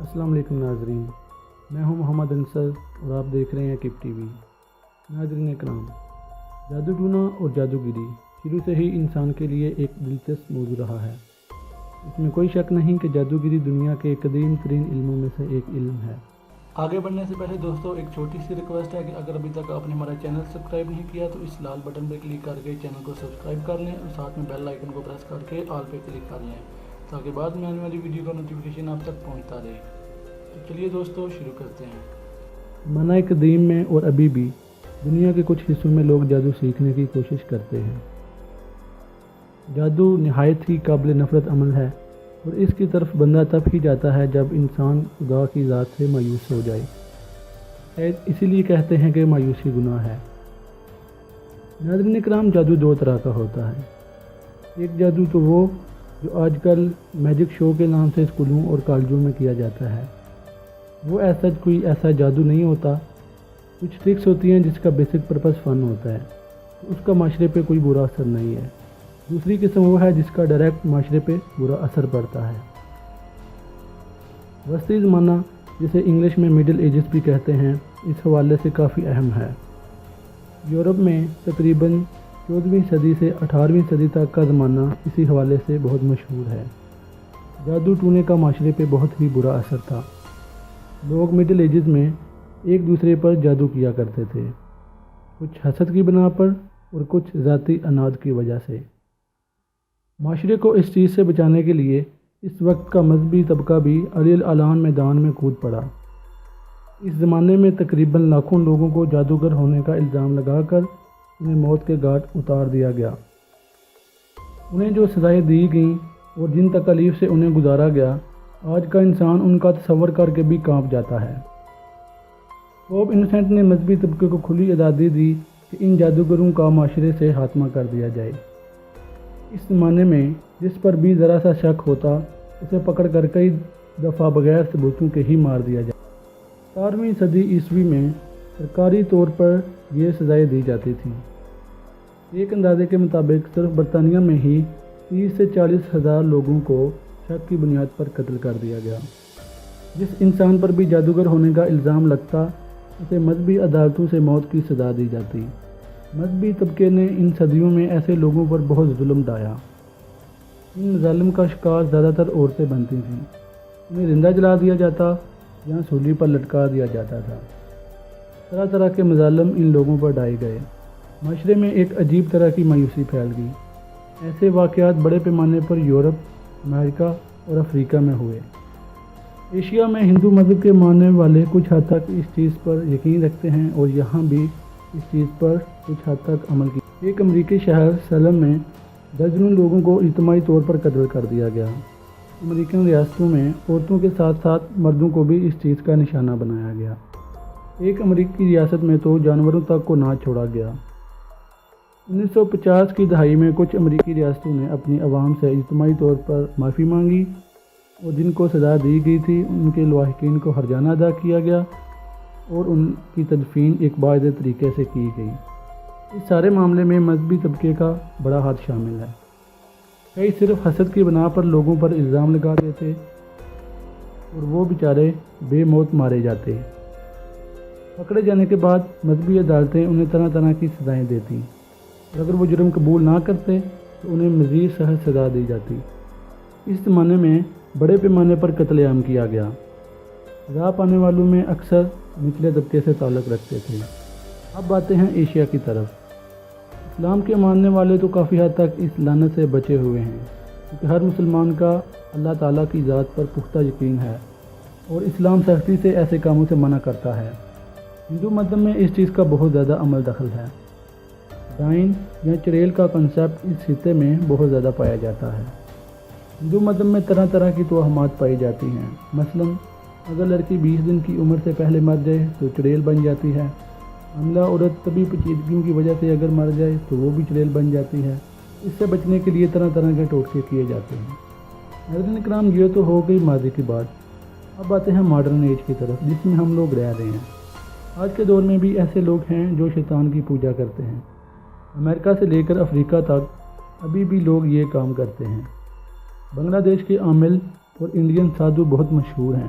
السلام علیکم ناظرین، میں ہوں محمد انصر اور آپ دیکھ رہے ہیں کپ ٹی وی۔ ناظرین کرام، جادو ٹونا اور جادوگری شروع سے ہی انسان کے لیے ایک دلچسپ موضوع رہا ہے۔ اس میں کوئی شک نہیں کہ جادوگری دنیا کے قدیم ترین علموں میں سے ایک علم ہے۔ آگے بڑھنے سے پہلے دوستو ایک چھوٹی سی ریکویسٹ ہے کہ اگر ابھی تک آپ نے ہمارا چینل سبسکرائب نہیں کیا تو اس لال بٹن پہ کلک کر کے چینل کو سبسکرائب کر لیں اور ساتھ میں بیل آئیکن کو پریس کر کے آل پہ کلک کر لیں تاکہ بعد میں آنے والی ویڈیو کا نوٹیفیکیشن آپ تک پہنچتا رہے۔ تو چلیے دوستو شروع کرتے ہیں۔ معنی قدیم میں اور ابھی بھی دنیا کے کچھ حصوں میں لوگ جادو سیکھنے کی کوشش کرتے ہیں۔ جادو نہایت ہی قابل نفرت عمل ہے اور اس کی طرف بندہ تب ہی جاتا ہے جب انسان خدا کی ذات سے مایوس ہو جائے۔ اسی لیے کہتے ہیں کہ مایوسی گناہ ہے۔ ناظرین کرام، جادو دو طرح کا ہوتا ہے۔ ایک جادو تو وہ جو آج کل میجک شو کے نام سے اسکولوں اور کالجوں میں کیا جاتا ہے، وہ کوئی ایسا جادو نہیں ہوتا۔ کچھ ٹرکس ہوتی ہیں جس کا بیسک پرپس فن ہوتا ہے، اس کا معاشرے پہ کوئی برا اثر نہیں ہے۔ دوسری قسم وہ ہے جس کا ڈائریکٹ معاشرے پہ برا اثر پڑتا ہے۔ وسطی زمانہ، جسے انگلش میں مڈل ایجز بھی کہتے ہیں، اس حوالے سے کافی اہم ہے۔ یورپ میں تقریباً 14ویں صدی سے 18ویں صدی تک کا زمانہ اسی حوالے سے بہت مشہور ہے۔ جادو ٹونے کا معاشرے پہ بہت ہی برا اثر تھا۔ لوگ مڈل ایجز میں ایک دوسرے پر جادو کیا کرتے تھے، کچھ حسد کی بنا پر اور کچھ ذاتی اناد کی وجہ سے۔ معاشرے کو اس چیز سے بچانے کے لیے اس وقت کا مذہبی طبقہ بھی علی الاعلان میدان میں کود پڑا۔ اس زمانے میں تقریباً لاکھوں لوگوں کو جادوگر ہونے کا الزام لگا کر انہیں موت کے گھاٹ اتار دیا گیا۔ انہیں جو سزائیں دی گئیں اور جن تکالیف سے انہیں گزارا گیا، آج کا انسان ان کا تصور کر کے بھی کانپ جاتا ہے۔ پوپ انوسنٹ نے مذہبی طبقے کو کھلی آزادی دی کہ ان جادوگروں کا معاشرے سے خاتمہ کر دیا جائے۔ اس زمانے میں جس پر بھی ذرا سا شک ہوتا، اسے پکڑ کر کئی دفعہ بغیر ثبوتوں کے ہی مار دیا جائے۔ 17ویں صدی عیسوی میں سرکاری طور پر یہ سزائیں دی جاتی تھیں۔ ایک اندازے کے مطابق صرف برطانیہ میں ہی 30 سے 40 ہزار لوگوں کو شک کی بنیاد پر قتل کر دیا گیا۔ جس انسان پر بھی جادوگر ہونے کا الزام لگتا، اسے مذہبی عدالتوں سے موت کی سزا دی جاتی۔ مذہبی طبقے نے ان صدیوں میں ایسے لوگوں پر بہت ظلم ڈھایا۔ ان مظالم کا شکار زیادہ تر عورتیں بنتی تھیں۔ انہیں زندہ جلا دیا جاتا یا سولی پر لٹکا دیا جاتا تھا۔ طرح طرح کے مظالم ان لوگوں پر ڈھائے گئے۔ معاشرے میں ایک عجیب طرح کی مایوسی پھیل گئی۔ ایسے واقعات بڑے پیمانے پر یورپ، امریکہ اور افریقہ میں ہوئے۔ ایشیا میں ہندو مذہب کے ماننے والے کچھ حد تک اس چیز پر یقین رکھتے ہیں اور یہاں بھی اس چیز پر کچھ حد تک عمل کیا۔ ایک امریکی شہر سیلم میں درجنوں لوگوں کو اجتماعی طور پر قتل کر دیا گیا۔ امریکن ریاستوں میں عورتوں کے ساتھ ساتھ مردوں کو بھی اس چیز کا نشانہ بنایا گیا۔ ایک امریکی ریاست میں تو جانوروں تک کو نہ چھوڑا گیا۔ 1950 کی دہائی میں کچھ امریکی ریاستوں نے اپنی عوام سے اجتماعی طور پر معافی مانگی اور جن کو سزا دی گئی تھی ان کے لواحقین کو ہرجانہ ادا کیا گیا اور ان کی تدفین ایک باعث طریقے سے کی گئی۔ اس سارے معاملے میں مذہبی طبقے کا بڑا ہاتھ شامل ہے۔ کئی صرف حسد کی بنا پر لوگوں پر الزام لگا دیتے اور وہ بیچارے بے موت مارے جاتے۔ پکڑے جانے کے بعد مذہبی عدالتیں انہیں طرح طرح کی سزائیں دیتی اور اگر وہ جرم قبول نہ کرتے تو انہیں مزید سخت سزا دی جاتی۔ اس زمانے میں بڑے پیمانے پر قتل عام کیا گیا۔ سزا پانے والوں میں اکثر نچلے طبقے سے تعلق رکھتے تھے۔ اب آتے ہیں ایشیا کی طرف۔ اسلام کے ماننے والے تو کافی حد تک اس لعنت سے بچے ہوئے ہیں، کیونکہ ہر مسلمان کا اللہ تعالیٰ کی ذات پر پختہ یقین ہے اور اسلام سختی سے ایسے کاموں سے منع کرتا ہے۔ ہندو مذہب میں اس چیز کا بہت زیادہ عمل دخل ہے۔ ڈائن یا چڑیل کا کنسیپٹ اس خطے میں بہت زیادہ پایا جاتا ہے۔ ہندو مذہب میں طرح طرح کی توہمات پائی جاتی ہیں۔ مثلاً اگر لڑکی 20 دن کی عمر سے پہلے مر جائے تو چڑیل بن جاتی ہے۔ حاملہ عورت طبی پیچیدگیوں کی وجہ سے اگر مر جائے تو وہ بھی چڑیل بن جاتی ہے۔ اس سے بچنے کے لیے طرح طرح کے ٹوٹکے کیے جاتے ہیں۔ ناظرین کرام، یہ تو ہو گئی ماضی کی بات۔ اب آتے ہیں ماڈرن ایج کی طرف، جس میں ہم لوگ رہ رہے ہیں۔ آج کے دور میں بھی ایسے لوگ ہیں جو شیطان کی پوجا کرتے ہیں۔ امریکہ سے لے کر افریقہ تک ابھی بھی لوگ یہ کام کرتے ہیں۔ بنگلہ دیش کے عامل اور انڈین سادھو بہت مشہور ہیں۔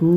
2,